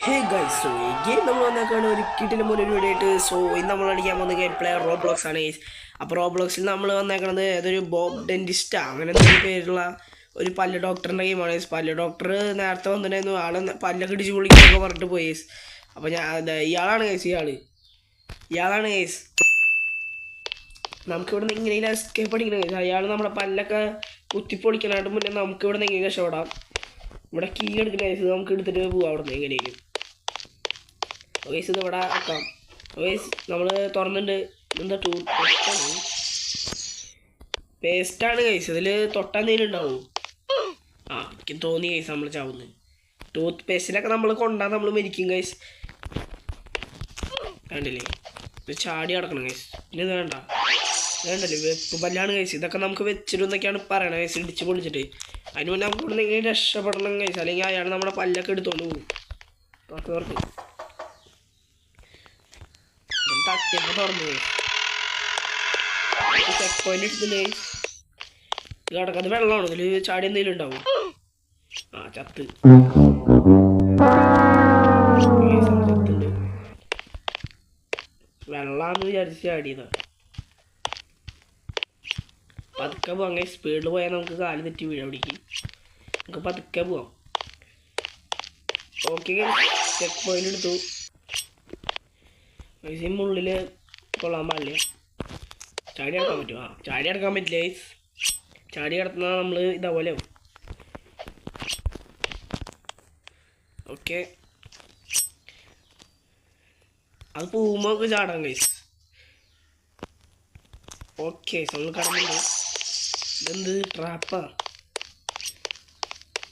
Hey guys, so ഈ game നമ്മൾ വന്നേക്കാണ് ഒരു കിട്ടിന് മുന്നേ വീഡിയോ ആയിട്ട്. സോ ഇന്ന് നമ്മൾ അടിക്കാൻ പോകുന്ന ഗെയിം പ്ലേ റോബ്ലോക്സ് ആണ് ഗൈസ്. അപ്പോൾ റോബ്ലോക്സിൽ നമ്മൾ വന്നേക്കണത് ഏതൊരു ബോബ് ഡെന്റിസ്റ്റാ അങ്ങനെ എന്തൊരു പേരുള്ള ഒരു പല്ല് ഡോക്ടറിൻ്റെ ഗെയിമാണ് ഗൈസ്. പല്ല് ഡോക്ടർ നേരത്തെ വന്നിട്ടുണ്ടായിരുന്നു, ആളെ പല്ലൊക്കെ ഇടിച്ച് പൊളിക്കുന്നൊക്കെ പറഞ്ഞിട്ട് പോയി ഗൈസ്. അപ്പോൾ ഇയാളാണ് ഗൈസ്, ഇയാളാണ് ഗൈസ്. നമുക്കിവിടെ നിന്ന് ഇങ്ങനെ എസ്കേപ്പ് അടിക്കണം ഗൈസ്. അയാൾ നമ്മുടെ പല്ലൊക്കെ കുത്തിപ്പൊളിക്കാനായിട്ട് മുന്നേ നമുക്കിവിടെ നിന്ന് ഇങ്ങനെ രക്ഷപ്പെടാം. ഇവിടെ കീ എടുക്കുന്ന ഗൈസ്, നമുക്ക് എടുത്തിട്ട് പോവാം അവിടെ നിന്ന് എങ്ങനെയും. ഗൈസ് ഇത് ഇവിടെ ആക്കാം. ഗൈസ് നമ്മൾ തുറന്നിട്ടുണ്ട്. എന്താ ടൂത്ത് പേസ്റ്റാണ് ഗൈസ്. ഇതിൽ തൊട്ടെന്തെങ്കിലും ഉണ്ടാവും. എനിക്ക് തോന്നി ഗൈസ് നമ്മൾ ചാവുന്നത്. ടൂത്ത് പേസ്റ്റിലൊക്കെ നമ്മൾ കൊണ്ടാൽ നമ്മൾ മരിക്കും ഗൈസ്. വേണ്ടില്ലേ, ഇത് ചാടി കിടക്കണം ഗൈസ്. പിന്നെ ഇത് വേണ്ടല്ലേ, വെപ്പ് പല്ലാണ് ഗൈസ്. ഇതൊക്കെ നമുക്ക് വെച്ചിരുന്നൊക്കെയാണ് പറയണത് ഗൈസ്, ഇടിച്ച് പൊളിച്ചിട്ട്. അതിന് മുന്നേ നമുക്ക് ഇവിടെ നിന്ന് രക്ഷപ്പെടണം ഗൈസ്, അല്ലെങ്കിൽ അയാൾ നമ്മുടെ പല്ലൊക്കെ എടുത്തോണ്ട് പോകും. തുറക്ക് തട്ടിയൊക്കെ തുറന്നു ചെക്ക് പോയിന്റ് എടുത്തില്ലേ. ഇത് കിടക്കാതെ വെള്ളമാണ്, ഇതിൽ ചാടി എന്തെങ്കിലും ഉണ്ടാവും. ചത്ത് ചത്തുണ്ട്. വെള്ളാന്ന് വിചാരിച്ച് ചാടിയതാ. പതുക്കെ പോവാം ഗൈസ്. സ്പീഡിൽ പോയാൽ നമുക്ക് കാല് തെറ്റി വീഴാൻ പിടിക്കും. നമുക്ക് പതുക്കെ പോവാം. ഓക്കെ ചെക്ക് പോയിന്റ് എടുത്തു. ഉള്ളിൽ കൊള്ളാൻ പാടില്ല. ചാടി അടക്കാൻ പറ്റുമോ? ചാടി അടക്കാൻ പറ്റില്ല ഗൈസ്. ചാടി കിടത്തുന്ന നമ്മൾ ഇതേപോലെ ആവും. ഓക്കെ, അത് പോകുമ്പോൾ നമുക്ക് ചാടാം ഗൈസ്. ഓക്കെ നമ്മൾ കടന്നുണ്ട്. ഇതെന്ത് ട്രാപ്പാ?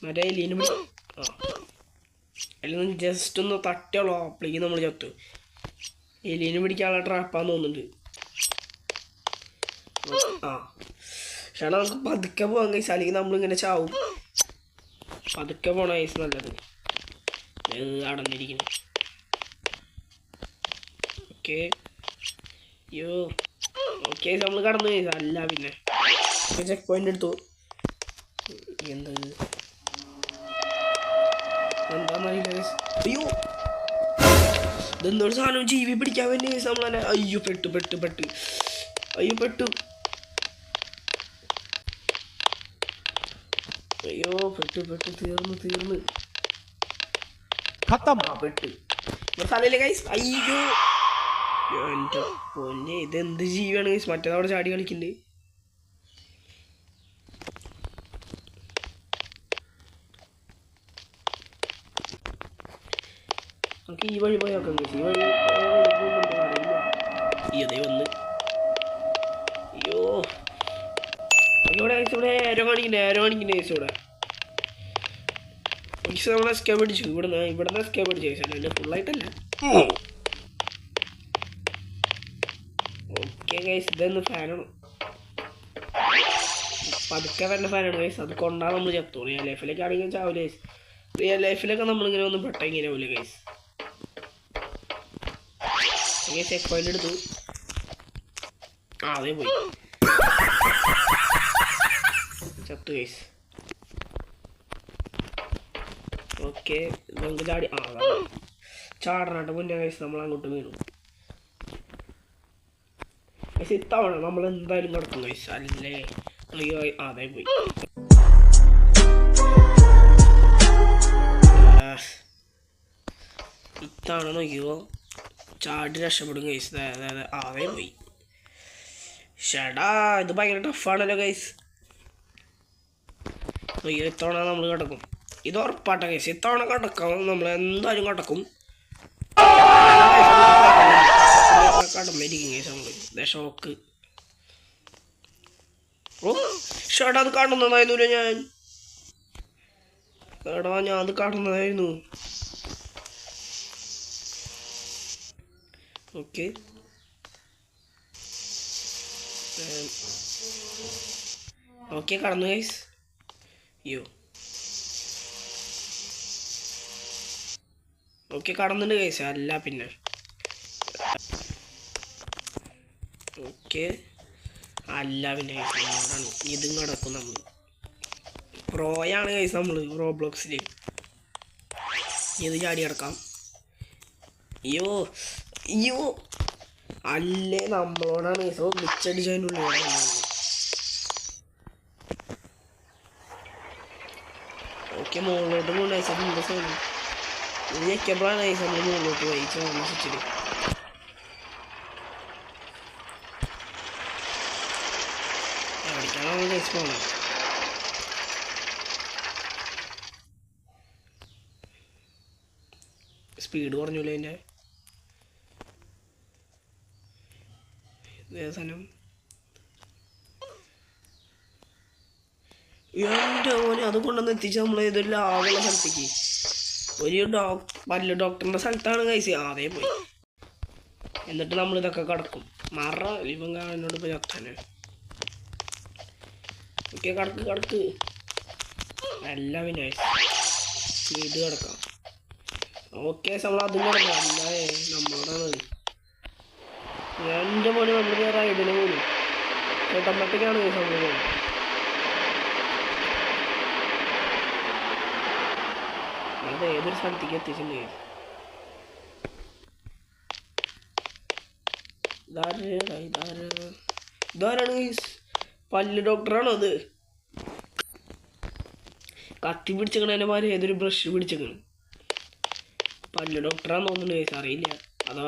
മറ്റേ എലീനെ പിടി. അല്ലെങ്കിൽ ജസ്റ്റ് ഒന്ന് തട്ടിയുള്ളൂ, അപ്പോഴേക്കും നമ്മൾ ചത്തു. എലീനെ പിടിക്കാനുള്ള ട്രാപ്പാന്ന് തോന്നുന്നുണ്ട്. പക്ഷേ നമുക്ക് പതുക്കെ പോകാൻ കഴിച്ചു, അല്ലെങ്കിൽ നമ്മളിങ്ങനെ ചാവും. പതുക്കെ പോണ കഴിച്ച് നല്ലത്. അടന്നിരിക്കുന്നു. ഓക്കെ ഓക്കെ നമ്മൾ കടന്നു കഴിച്ചു. അല്ല പിന്നെ ചെക്ക് പോയിന്റ് എടുത്തു. എന്താന്നറിയില്ല. അയ്യോ ഇതെന്തോട് സാധനം ജീവി പിടിക്കാൻ വേണ്ടി നമ്മളെ. അയ്യോ പെട്ടു. അയ്യോ പെട്ടു. തീർന്ന് പെട്ടു. സ്ഥലമില്ല ഗൈസ്. അയ്യോ എൻ്റെ പൊന്നെ, ഇതെന്ത് ജീവിയാണ് ഗൈസ്. മറ്റേതവിടെ ചാടി കളിക്കണ്ട്. നമുക്ക് ഈ വഴി പോയി നോക്കാം ഗൈസ്. ഈ വഴി അതേ വന്ന്. അയ്യോ ഇവിടെ ഗൈസ്, ഇവിടെ ഏരോ കാണിക്കണ്ടേ ഗൈസ്. ഇവിടെ നമ്മൾ എസ്കേപ്പ് അടിച്ചു. ഇവിടുന്ന് എസ്കേപ്പ് അടിച്ചു ഗൈസ്. അല്ല ഫുള്ളായിട്ടല്ല. ഓക്കെ ഗൈസ്, ഇതൊന്ന് ഫാനാണ്. പതുക്കെ തന്നെ ഫാനാണ് ഗൈസ്. അത് കൊണ്ടാ നമ്മൾ ചത്തു. റിയൽ ലൈഫിലേക്ക് ആണെങ്കിൽ ചാവില്ല ഗൈസ്. റിയൽ ലൈഫിലൊക്കെ നമ്മളിങ്ങനെ ഒന്നും പെട്ടെങ്ങനെ ആവില്ല ഗൈസ്. ചെക്ക് പോയിന്റ് എടുത്തു. അതേ പോയി ചത്തു ഗൈസ്. ഓക്കെ നമുക്ക് ചാടനായിട്ട് മുന്നേ ഗൈസ് നമ്മൾ അങ്ങോട്ട് വീണു ഗൈസ്. ഇത്തവണ നമ്മൾ എന്തായാലും നടക്കും ഗൈസ്, അല്ലേ അതേ പോയി. ഇത്തവണ നോക്കിയോ ചാടി രക്ഷപ്പെടും ഗൈസ്. അതേ പോയി. ഷടാ ഇത് ഭയങ്കര ടഫാണല്ലോ ഗൈസ്. അയ്യോ ഇത്തവണ നമ്മൾ കിടക്കും. ഇത് ഉറപ്പാട്ട ഗൈസ്. ഇത്തവണ കിടക്കാം, നമ്മൾ എന്തായാലും കിടക്കും. കടന്നിരിക്കും ഗൈസ് നമ്മൾ. ഷോക്ക്. ഷടാ അത് കാണുന്നതായിരുന്നില്ല ഞാൻ. അത് കാണുന്നതായിരുന്നു. ഓക്കെ കടന്നു ഗൈസ്. അയ്യോ ഓക്കെ കടന്നുണ്ട് ഗൈസ്. അല്ല പിന്നെ ഓക്കെ അല്ല പിന്നെ ഇതും കിടക്കും. നമ്മൾ പ്രോയാണ് ഗൈസ്. നമ്മൾ റോബ്ലോക്സിൽ ഇത് ചാടി കിടക്കാം. അയ്യോ അയ്യോ അല്ലേ നമ്മളോടാണ് ഗൈസ് മിച്ചടിച്ചതിനുള്ളിൽ. ഓക്കെ മുകളിലോട്ട് പോകണ്ട ഗൈസ്. അത് എന്താ സാധനം ഇത് ഞെക്കിയപ്പോഴാണ് ഗൈസ് നമ്മൾ മുകളിലോട്ട് പോയി സ്വിച്ചിൽ. എവിടേക്കാണ് ഗൈസ് പോകണം? സ്പീഡ് കുറഞ്ഞൂല്ലേ അതിൻ്റെ സാധനം? എൻ്റെ മോനെ അത് കൊണ്ടുവന്ന് എത്തിച്ച് നമ്മൾ ഏതൊരു ലാഭമുള്ള സ്ഥലത്തേക്ക്, ഒരു പല്ല് ഡോക്ടറിൻ്റെ സ്ഥലത്താണ് കഴിച്ച് അതേ പോയി. എന്നിട്ട് നമ്മളിതൊക്കെ കിടക്കും മറ ഇപ്പം കാണുന്നോട് ഇപ്പോൾ ചത്താന്. ഓക്കെ കിടക്ക് നല്ല പിന്നെ ഇത് കിടക്കാം. ഓക്കെ നമ്മൾ അതും കിടക്കാം. അല്ലേ നമ്മളോടാണ് എൻ്റെ മോനെ നമ്മൾ റൈഡിന് പോലും ഓട്ടോമാറ്റിക്കാണ് നമ്മൾ പോകുന്നത്. അത് ഏതൊരു സ്ഥലത്തേക്ക് എത്തിച്ചിട്ടുണ്ട്. ഇതാരാണ് പല്ല് ഡോക്ടറാണോ അത്? കത്തി പിടിച്ചിക്കണതിൻ്റെ മാതിരി ഏതൊരു ബ്രഷ് പിടിച്ചിക്കണം. പല്ല് ഡോക്ടറാന്ന് തോന്നുന്നുണ്ട് കേസ്, അറിയില്ല. അതാ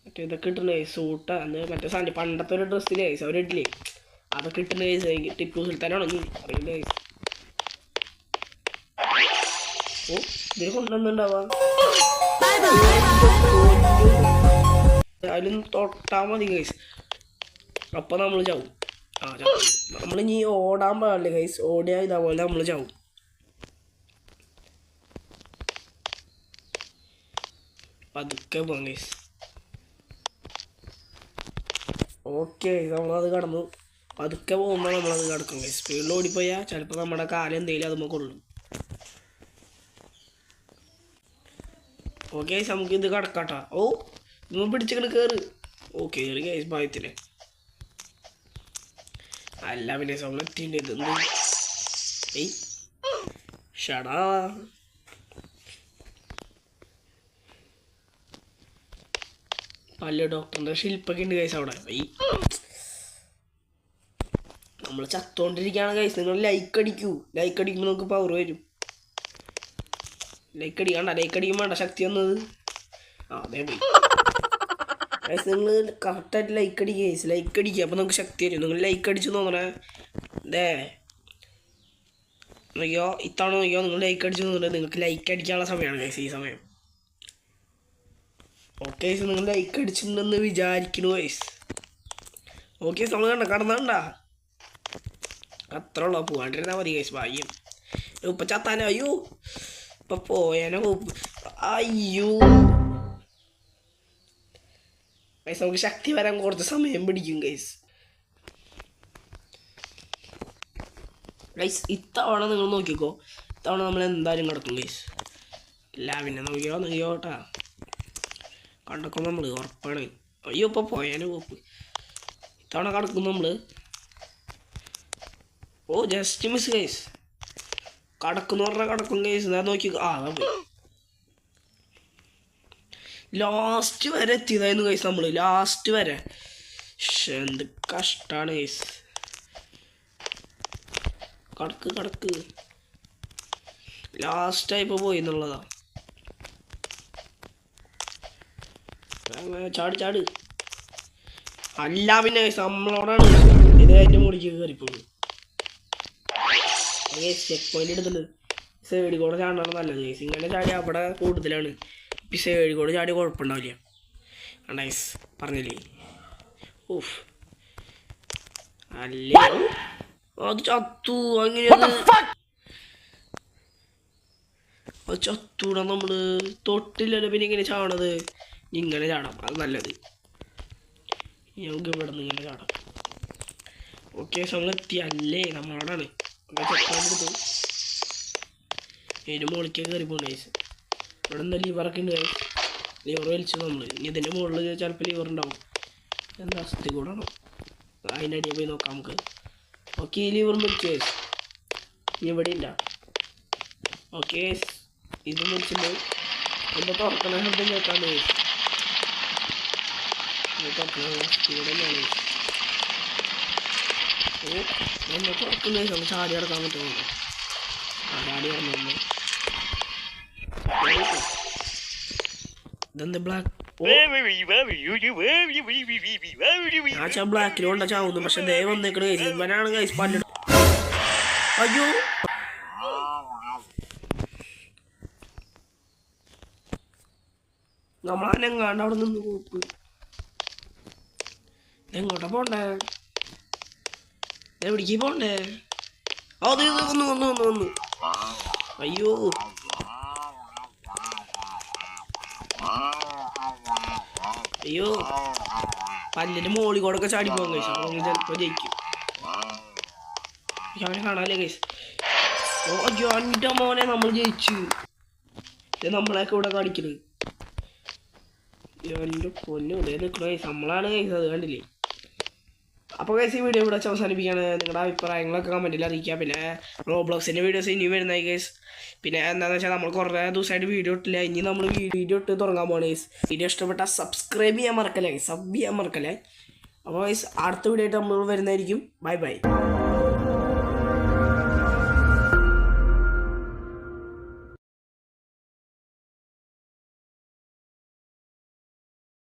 മറ്റേ ഇതൊക്കെ ഇട്ടുണ്ട് സൂട്ടാ അന്ന് മറ്റേ സാധനം പണ്ടത്തെ ഒരു ഡ്രസ്സിലെ കേസ് അവരിട്ടില്ലേ അതൊക്കെ ഇട്ടുണ്ട് കേസ്. ടിപ്പു സുൽത്താനാണോ നീ അറിയില്ല കേസ്. ഓ ഇതിൽ കൊണ്ടുവന്നുണ്ടാവാ അതിലൊന്ന് തൊട്ടാ മതി ഗൈസ്, അപ്പം നമ്മൾ ചാവും. നമ്മളിനി ഓടാൻ പാടില്ല ഗൈസ്, ഓടിയാൽ ഇതേപോലെ നമ്മൾ ചാവും. പതുക്കെ പോകാം ഗൈസ്. ഓക്കെ നമ്മളത് കടന്നു. പതുക്കെ പോകുമ്പോൾ നമ്മളത് കിടക്കും ഗൈസ്. സ്പീഡിൽ ഓടിപ്പോയാൽ ചിലപ്പോൾ നമ്മുടെ കാലം എന്തെങ്കിലും അതുമ്പോൾ കൊള്ളും. ഓക്കെ നമുക്ക് ഇത് കിടക്കാട്ടാ. ഓ നമ്മൾ പിടിച്ചിങ്ങനെ കയറി. ഓ കയറി ഗൈസ് ഭയത്തില്. അല്ല പിന്നെ നമ്മളെത്തിൻ്റെ ഇതെന്ത് ഏയ് ഷടാ. പല്ല് ഡോക്ടറിൻ്റെ ശില്പൊക്കെ ഉണ്ട് ഗൈസ് അവിടെ. നമ്മൾ ചത്തോണ്ടിരിക്കുകയാണ് ഗൈസ്. നിങ്ങൾ ലൈക്ക് അടിക്കൂ. ലൈക്ക് അടിക്കുമ്പോൾ നമുക്ക് പവർ വരും. ലൈക്ക് അടിക്കണ്ട, ലൈക്ക് അടിക്കുമ്പോൾ വേണ്ട ശക്തി വന്നത്. അതേ പോയി ഗൈസ്. നിങ്ങൾ കറക്റ്റായിട്ട് ലൈക്ക് അടിക്കുക ഗൈസ്. ലൈക്ക് അടിക്കുക അപ്പോൾ നമുക്ക് ശക്തി വരും. നിങ്ങൾ ലൈക്ക് അടിച്ചു തോന്നണേ ഇതേ നോക്കിയോ ഇത്തവണ നോക്കിയോ. നിങ്ങൾ ലൈക്ക് അടിച്ചു തോന്നുന്നുണ്ട്. നിങ്ങൾക്ക് ലൈക്ക് അടിക്കാനുള്ള സമയമാണ് ഗൈസ് ഈ സമയം. ഓക്കെ ഗൈസ് നിങ്ങൾ ലൈക്ക് അടിച്ചിട്ടുണ്ടെന്ന് വിചാരിക്കുന്നു ഗൈസ്. ഓക്കെ നമ്മൾ കടന്നണ്ട അത്ര ഉള്ള പോകാണ്ടിരുന്നാൽ മതി ഗൈസ്. ഭാഗ്യം ഇപ്പം ചത്താനോ. അയ്യോ ഇപ്പം പോയാനോ. അയ്യോ ഗൈസ് നമുക്ക് ശക്തി വരാൻ കുറച്ച് സമയം പിടിക്കും ഗൈസ്. ഗൈസ് ഇത്തവണ നിങ്ങൾ നോക്കിക്കോ, ഇത്തവണ നമ്മൾ എന്തായാലും കിടക്കും ഗൈസ്. ഇല്ല പിന്നെ നോക്കിയോട്ടാ കണ്ടക്കും നമ്മൾ ഉറപ്പാണ്. അയ്യോ ഇപ്പം പോയാനോ പോപ്പ്. ഇത്തവണ കിടക്കും നമ്മൾ. ഓ ജസ്റ്റ് മിസ് ഗൈസ്. കടക്കുന്ന് പറഞ്ഞാൽ കടക്കും ഗൈസ്. ഞാൻ നോക്കിക്കോ. അതാ പോയി. ലാസ്റ്റ് വരെ എത്തിയതായിരുന്നു ഗൈസ് നമ്മൾ. ലാസ്റ്റ് വരെ എന്ത് കഷ്ടാണ് ഗൈസ്. കടക്ക് ലാസ്റ്റായിപ്പോൾ പോയി എന്നുള്ളതാ. ചാട് അല്ല പിന്നെ ഗൈസ് നമ്മളോടാണ് ഇത് അതിൻ്റെ മുകളിലേക്ക് കയറിപ്പോയി. ചെക്ക് പോയിന്റ് എടുത്തിട്ടുണ്ട്. സൈഡിൽ കൂടെ ചാടാണ് നല്ലത് ഗൈസ്. ഇങ്ങനെ ചാടി അവിടെ കൂടുതലാണ്. ഈ സൈഡിൽ കൂടെ ചാടി കുഴപ്പമുണ്ടാവില്ല. ഗൈസ് പറഞ്ഞില്ലേ. ഓഫ് അല്ലേ അത് ചത്തു. അങ്ങനെയത് അത് ചത്തൂടാ. നമ്മൾ തൊട്ടില്ലല്ലോ പിന്നെ ഇങ്ങനെ ചാടണത്. ഇങ്ങനെ ചാടാം അത് നല്ലത്. ഞങ്ങൾക്ക് ഇവിടെ നിന്ന് ഇങ്ങനെ ചാടാം. ഓക്കെ നമ്മളെത്തി അല്ലേ നമ്മളോടാണ്. ചെക്കാനെടുത്തു അതിൻ്റെ മുകളിലേക്ക് കയറി പോകണം ഗൈസ്. ഇവിടെ എന്താ ലിവറൊക്കെ ഉണ്ട് ഗൈസ്. ലിവർ വലിച്ചു നമ്മൾ. ഇനി ഇതിൻ്റെ മുകളിൽ ചിലപ്പോൾ ലിവർ ഉണ്ടാവും. എന്താ അസ്ഥി കൂടാണോ അതിൻ്റെ അടിയിൽ പോയി നോക്കാം നമുക്ക്. ഓക്കെ ഈ ലിവർ വലിച്ചു ഗൈസ്. ഇനി ഇവിടെ ഇല്ല. ഓക്കെ ഇതും വലിച്ചിട്ടുണ്ട്. എന്താ തുറക്കണ ശബ്ദം കേൾക്കാണ്ട് തുറക്കണ ഓ എന്താ തുറക്കുന്ന നമുക്ക് ചാടി കിടക്കാൻ പറ്റുന്നുണ്ട് ചാടി കിടന്നു ഇതെന്താ ബ്ലാക്ക് ഞാൻ ബ്ലാക്കിൽ കൊണ്ട ചാവുന്നു പക്ഷെ ദേ വന്നേക്കണ കഴിച്ചു ഇവനാണ് കഴിച്ച് പല്ല് അയ്യോ നമ്മളെങ്ങാണ്ട് അവിടെ നിന്ന് കൂപ്പ് എങ്ങോട്ടാ പോണ്ടേ എവിടേക്ക് പോണ്ടേ അത് വന്നു അയ്യോ അയ്യോ പല്ലിന്റെ മോളി കൂടെ ചാടി പോകാൻ കഴിച്ചു അപ്പോൾ ചിലപ്പോൾ ജയിക്കും അവനെ കാണാല്ലേ കഴിച്ചു ഓ അയ്യോ എൻ്റെ മോനെ നമ്മൾ ജയിച്ചു നമ്മളെയൊക്കെ ഇവിടെ കാണിക്കുന്നത് എൻ്റെ പൊന്നു ഇതേ നിൽക്കണ കഴിച്ചു നമ്മളാണ് കഴിച്ചത് കണ്ടില്ലേ അപ്പോൾ കഴിച്ച് ഈ വീഡിയോ ഇവിടെ വെച്ച് അവസാനിപ്പിക്കുകയാണ് നിങ്ങളുടെ അഭിപ്രായങ്ങളൊക്കെ കമൻറ്റിൽ അറിയിക്കുക പിന്നെ റോബ്ലോക്സിൻ്റെ വീഡിയോസ് ഇനി വരുന്നതായി കേസ് പിന്നെ എന്താണെന്ന് വെച്ചാൽ നമ്മൾ കുറേ ദിവസമായിട്ട് വീഡിയോ ഇട്ടില്ല ഇനി നമ്മൾ വീഡിയോ ഇട്ട് തുടങ്ങാൻ പോകണം കേസ് വീഡിയോ ഇഷ്ടപ്പെട്ടാൽ സബ്സ്ക്രൈബ് ചെയ്യാൻ മറക്കല്ലേ സബ് ചെയ്യാൻ മറക്കല്ലേ അപ്പോൾ അടുത്ത വീഡിയോ ആയിട്ട് നമ്മൾ വരുന്നതായിരിക്കും ബൈ ബൈ